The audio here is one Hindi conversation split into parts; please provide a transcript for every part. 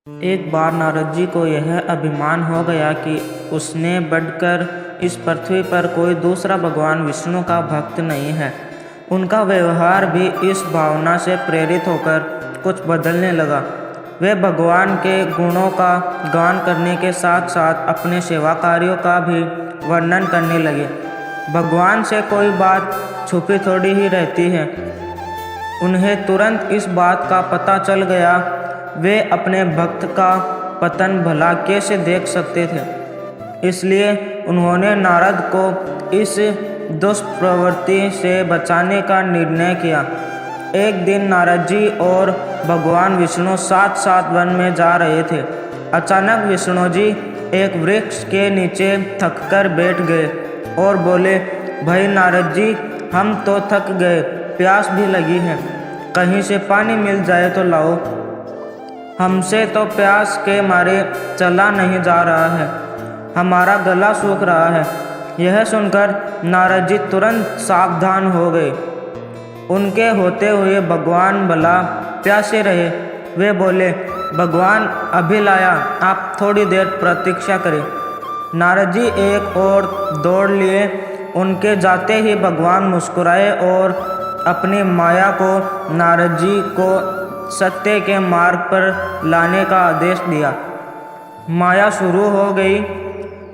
एक बार नारद जी को यह अभिमान हो गया कि उसने बढ़कर इस पृथ्वी पर कोई दूसरा भगवान विष्णु का भक्त नहीं है। उनका व्यवहार भी इस भावना से प्रेरित होकर कुछ बदलने लगा। वे भगवान के गुणों का गान करने के साथ साथ अपने सेवा कार्यों का भी वर्णन करने लगे। भगवान से कोई बात छुपी थोड़ी ही रहती है। उन्हें तुरंत इस बात का पता चल गया। वे अपने भक्त का पतन भला कैसे देख सकते थे, इसलिए उन्होंने नारद को इस दुष्प्रवृत्ति से बचाने का निर्णय किया। एक दिन नारद जी और भगवान विष्णु साथ साथ वन में जा रहे थे। अचानक विष्णु जी एक वृक्ष के नीचे थककर बैठ गए और बोले, भाई नारद जी, हम तो थक गए, प्यास भी लगी है, कहीं से पानी मिल जाए तो लाओ। हमसे तो प्यास के मारे चला नहीं जा रहा है, हमारा गला सूख रहा है। यह सुनकर नारद जी तुरंत सावधान हो गए। उनके होते हुए भगवान भला प्यासे रहे। वे बोले, भगवान अभी लाया, आप थोड़ी देर प्रतीक्षा करें। नारद जी एक और दौड़ लिए। उनके जाते ही भगवान मुस्कुराए और अपनी माया को नारद जी को सत्य के मार्ग पर लाने का आदेश दिया। माया शुरू हो गई।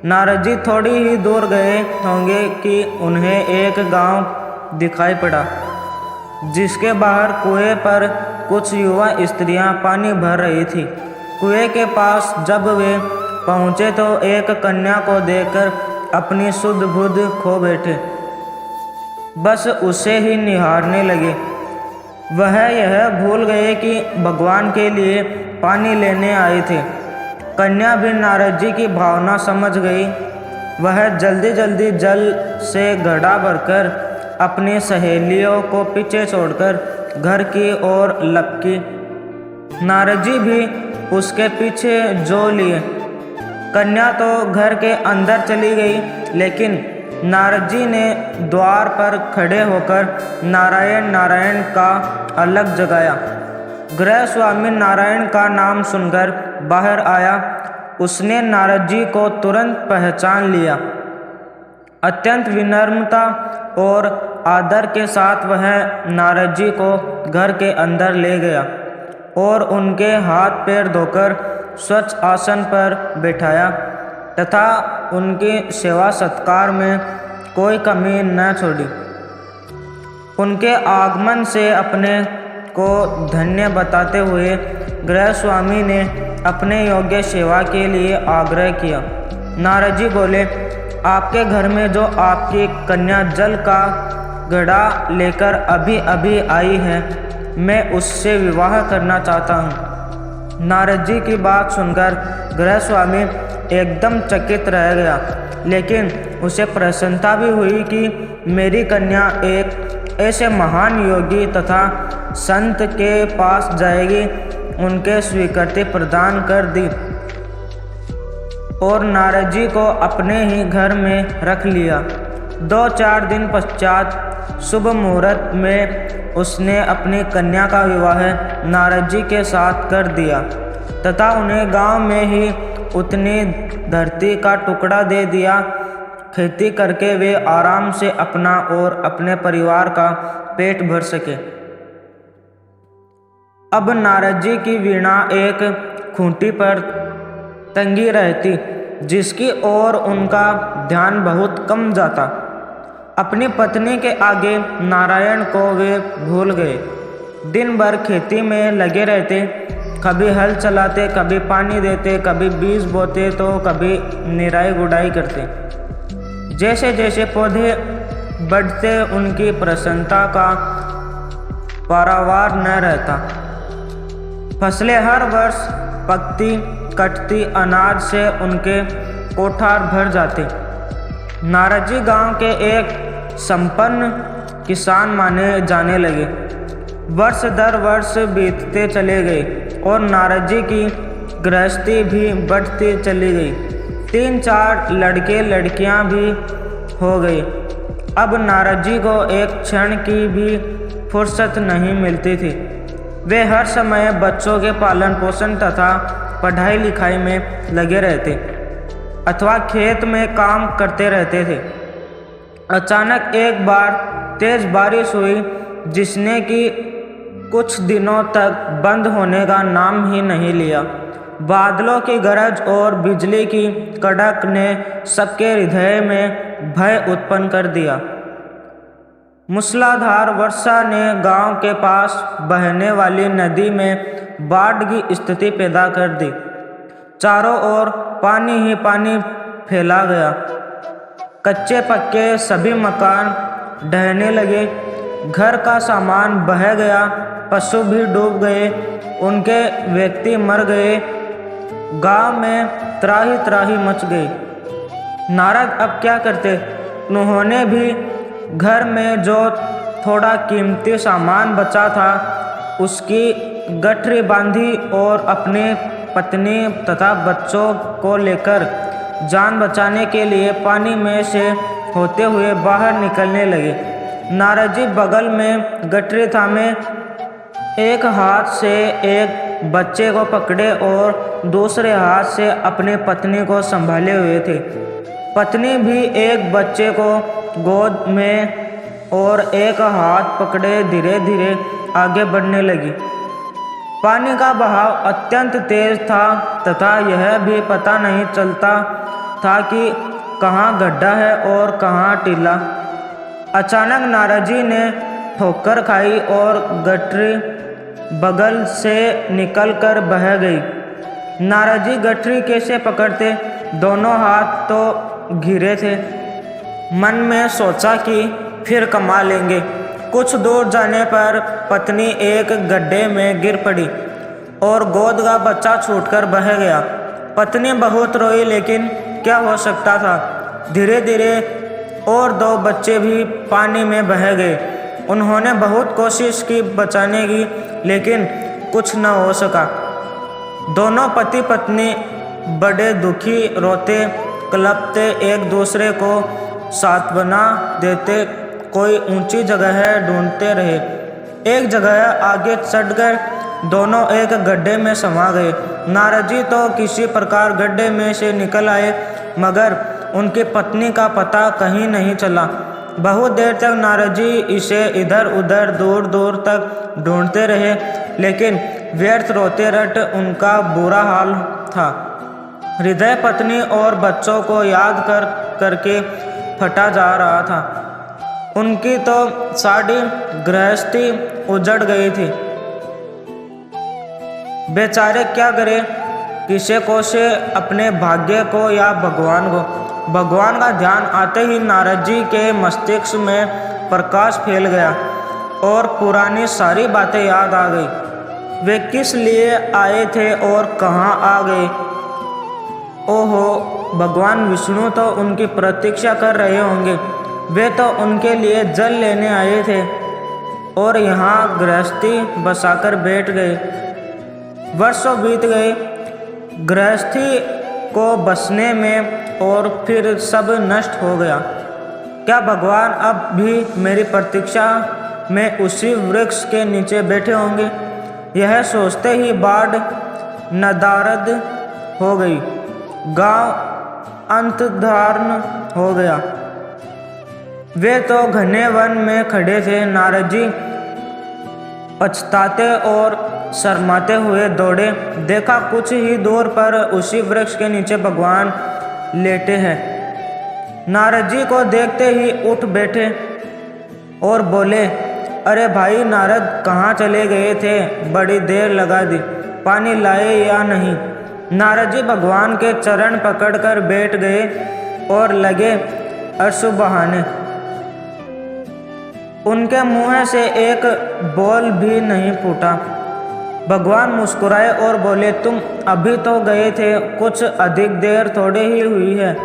नारद जी थोड़ी ही दूर गए होंगे कि उन्हें एक गांव दिखाई पड़ा, जिसके बाहर कुएं पर कुछ युवा स्त्रियां पानी भर रही थी। कुएं के पास जब वे पहुंचे तो एक कन्या को देखकर अपनी सुध बुध खो बैठे, बस उसे ही निहारने लगे। वह यह भूल गए कि भगवान के लिए पानी लेने आए थे। कन्या भी नारद जी की भावना समझ गई। वह जल्दी जल्दी जल से घड़ा भरकर अपनी सहेलियों को पीछे छोड़कर घर की ओर लपकी। नारद जी भी उसके पीछे जो लिए। कन्या तो घर के अंदर चली गई, लेकिन नारद जी ने द्वार पर खड़े होकर नारायण नारायण का अलग जगाया। गृह स्वामी नारायण का नाम सुनकर बाहर आया। उसने नारद जी को तुरंत पहचान लिया। अत्यंत विनम्रता और आदर के साथ वह नारद जी को घर के अंदर ले गया और उनके हाथ पैर धोकर स्वच्छ आसन पर बैठाया तथा उनकी सेवा सत्कार में कोई कमी न छोड़ी। उनके आगमन से अपने को धन्य बताते हुए गृह स्वामी ने अपने योग्य सेवा के लिए आग्रह किया। नारद जी बोले, आपके घर में जो आपकी कन्या जल का घड़ा लेकर अभी अभी आई है, मैं उससे विवाह करना चाहता हूँ। नारद जी की बात सुनकर गृह स्वामी एकदम चकित रह गया, लेकिन उसे प्रसन्नता भी हुई कि मेरी कन्या एक ऐसे महान योगी तथा संत के पास जाएगी। उनके स्वीकृति प्रदान कर दी और नारद जी को अपने ही घर में रख लिया। 2-4 दिन पश्चात शुभ मुहूर्त में उसने अपनी कन्या का विवाह नारद जी के साथ कर दिया तथा उन्हें गांव में ही उतनी धरती का टुकड़ा दे दिया। खेती करके वे आराम से अपना और अपने परिवार का पेट भर सके। अब नारद जी की वीणा एक खूंटी पर टंगी रहती, जिसकी ओर उनका ध्यान बहुत कम जाता। अपनी पत्नी के आगे नारायण को वे भूल गए। दिन भर खेती में लगे रहते, कभी हल चलाते, कभी पानी देते, कभी बीज बोते तो कभी निराई गुड़ाई करते। जैसे जैसे पौधे बढ़ते उनकी प्रसन्नता का पारावार न रहता। फसलें हर वर्ष पकती कटती, अनाज से उनके कोठार भर जाते। नारद जी गांव के एक संपन्न किसान माने जाने लगे। वर्ष दर वर्ष बीतते चले गए और नारद जी की गृहस्थी भी बढ़ती चली गई। 3-4 लड़के लड़कियां भी हो गई। अब नारद जी को एक क्षण की भी फुर्सत नहीं मिलती थी। वे हर समय बच्चों के पालन पोषण तथा पढ़ाई लिखाई में लगे रहते अथवा खेत में काम करते रहते थे। अचानक एक बार तेज बारिश हुई जिसने कि कुछ दिनों तक बंद होने का नाम ही नहीं लिया। बादलों की गरज और बिजली की कड़क ने सबके हृदय में भय उत्पन्न कर दिया। मूसलाधार वर्षा ने गांव के पास बहने वाली नदी में बाढ़ की स्थिति पैदा कर दी। चारों ओर पानी ही पानी फैला गया। कच्चे पक्के सभी मकान ढहने लगे, घर का सामान बह गया, पशु भी डूब गए, उनके व्यक्ति मर गए। गांव में त्राही त्राही मच गई। नारद अब क्या करते? उन्होंने भी घर में जो थोड़ा कीमती सामान बचा था उसकी गठरी बांधी और अपने पत्नी तथा बच्चों को लेकर जान बचाने के लिए पानी में से होते हुए बाहर निकलने लगे। नारद जी बगल में गठरी थामे एक हाथ से एक बच्चे को पकड़े और दूसरे हाथ से अपनी पत्नी को संभाले हुए थे। पत्नी भी एक बच्चे को गोद में और एक हाथ पकड़े धीरे धीरे आगे बढ़ने लगी। पानी का बहाव अत्यंत तेज था तथा यह भी पता नहीं चलता था कि कहाँ गड्ढा है और कहाँ टीला। अचानक नारद जी ने ठोकर खाई और गठरी बगल से निकलकर बह गई। नारद जी गठरी कैसे पकड़ते? दोनों हाथ तो घिरे थे। मन में सोचा कि फिर कमा लेंगे। कुछ दूर जाने पर पत्नी एक गड्ढे में गिर पड़ी और गोद का बच्चा छूटकर बह गया। पत्नी बहुत रोई, लेकिन क्या हो सकता था। धीरे धीरे और दो बच्चे भी पानी में बह गए। उन्होंने बहुत कोशिश की बचाने की, लेकिन कुछ न हो सका। दोनों पति पत्नी बड़े दुखी, रोते कलपते एक दूसरे को सांत्वना देते कोई ऊंची जगह ढूंढते रहे। एक जगह आगे चढ़कर दोनों एक गड्ढे में समा गए। नारद जी तो किसी प्रकार गड्ढे में से निकल आए, मगर उनकी पत्नी का पता कहीं नहीं चला। बहुत देर तक नारद जी इसे इधर उधर दूर दूर तक ढूंढते रहे, लेकिन व्यर्थ रोते रट उनका बुरा हाल था। हृदय पत्नी और बच्चों को याद करके फटा जा रहा था। उनकी तो सारी गृहस्थी उजड़ गई थी। बेचारे क्या करे? किसे को से अपने भाग्य को या भगवान को। भगवान का ध्यान आते ही नारद जी के मस्तिष्क में प्रकाश फैल गया और पुरानी सारी बातें याद आ गई। वे किस लिए आए थे और कहाँ आ गए? ओहो, भगवान विष्णु तो उनकी प्रतीक्षा कर रहे होंगे। वे तो उनके लिए जल लेने आए थे और यहाँ गृहस्थी बसाकर बैठ गए। वर्षों बीत गए गृहस्थी को बसने में और फिर सब नष्ट हो गया। क्या भगवान अब भी मेरी प्रतीक्षा में उसी वृक्ष के नीचे बैठे होंगे? यह सोचते ही बाढ़ नदारद हो गई। गांव अंतर्धान हो गया। वे तो घने वन में खड़े थे। नारद जी पछताते और शर्माते हुए दौड़े। देखा कुछ ही दूर पर उसी वृक्ष के नीचे भगवान लेटे हैं। नारद जी को देखते ही उठ बैठे और बोले, अरे भाई नारद, कहाँ चले गए थे? बड़ी देर लगा दी, पानी लाए या नहीं? नारद जी भगवान के चरण पकड़कर बैठ गए और लगे अश्रु बहाने। उनके मुंह से एक बोल भी नहीं फूटा। भगवान मुस्कुराए और बोले, तुम अभी तो गए थे, कुछ अधिक देर थोड़े ही हुई है।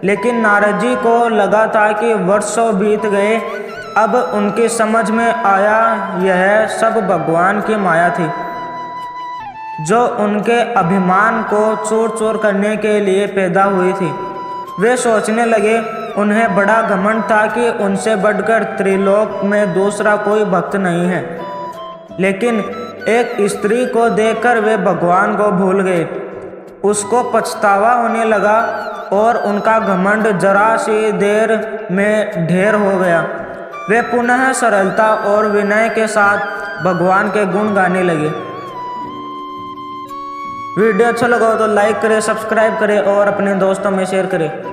लेकिन नारद जी को लगा था कि वर्षों बीत गए। अब उनकी समझ में आया यह सब भगवान की माया थी, जो उनके अभिमान को चूर चूर करने के लिए पैदा हुई थी। वे सोचने लगे, उन्हें बड़ा घमंड था कि उनसे बढ़कर त्रिलोक में दूसरा कोई भक्त नहीं है। लेकिन एक स्त्री को देखकर वे भगवान को भूल गए। उसको पछतावा होने लगा और उनका घमंड जरा सी देर में ढेर हो गया। वे पुनः सरलता और विनय के साथ भगवान के गुण गाने लगे। वीडियो अच्छा लगा हो तो लाइक करें, सब्सक्राइब करें और अपने दोस्तों में शेयर करें।